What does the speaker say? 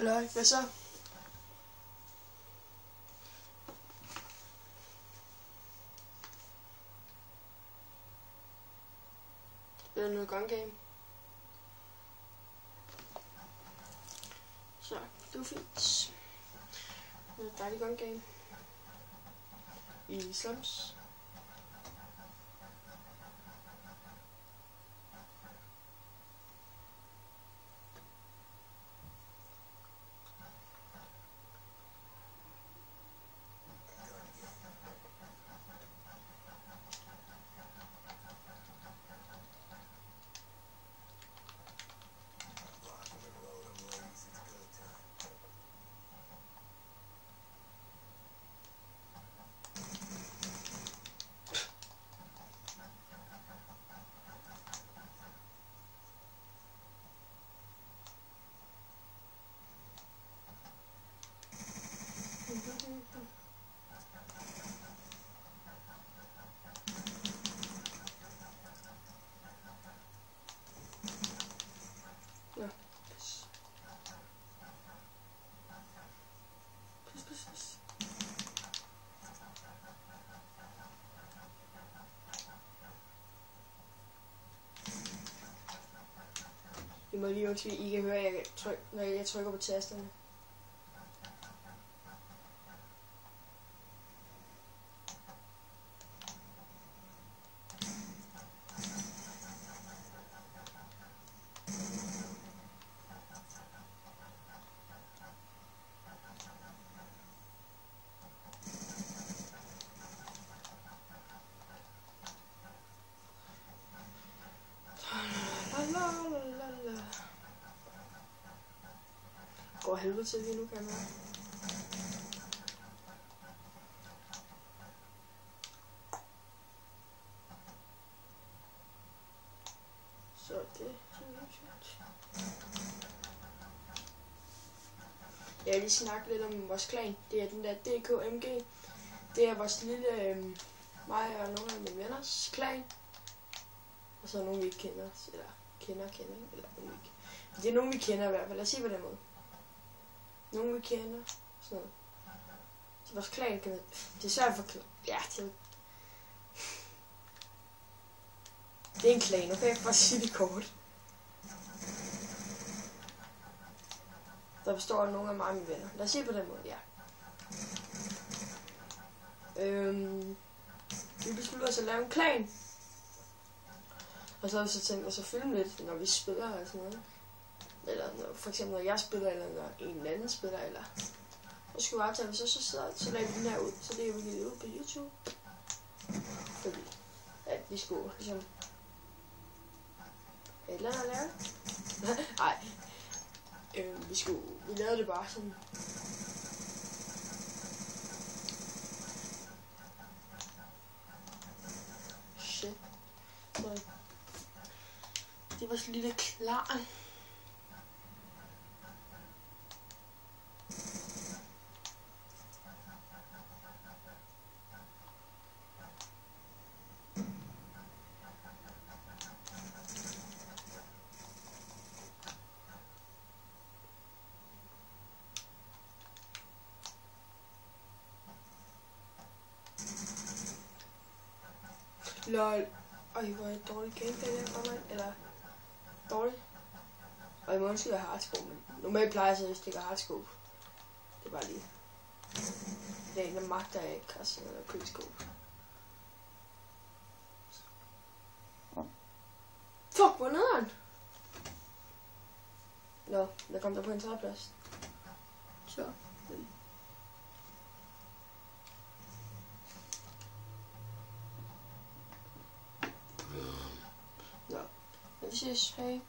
Halløj, hvad så? Er der noget gun game? Så, det var fint. Noget dejligt gun game. I slums. Ja, pis. Pis. I må lige undskylde, I kan høre, når jeg trykker på tasterne. Går helvede til lige nu, kan jeg mærke. Så det. Jeg vil lige snakke lidt om vores klan. Det er den der DKMG. Det er vores lille, mig og nogle af mine venners klan. Og så er nogen vi ikke kender, eller kender, eller nogen vi ikke. Det er nogen vi kender i hvert fald, lad os sige på den måde. Nogen vi kender, sådan noget. Så vores klan kan det er svært for ja, det er en klan, okay? Bare sige det kort. Der består af nogle af mig og mine venner. Lad os sige på den måde, ja. Vi beslutter os at lave en klan. Og så har vi så tænkt os at filme lidt, når vi spiller og sådan noget. Eller når, for eksempel når jeg spiller, eller når en anden spiller, eller... Så skulle vi aftale, så lagde vi den her ud. Så det er vi lige ud på YouTube. Fordi at vi skulle ligesom... Et eller andet at lave. Nej. Vi lavede det bare sådan... Shit. Så det var så lidt klar. Lol. Ej, hvor er det dårligt gameplay der for mig. Eller dårligt. Og jeg må undskylde have hardscope, men normalt plejer jeg så, at jeg stikker hardscope. Det er bare lige. Det er en af magter, jeg ikke har sådan noget køleskåb. Fuck, hvor nederen! Nå, der kom der på en træplads. Så. Nå, vi ses, hej.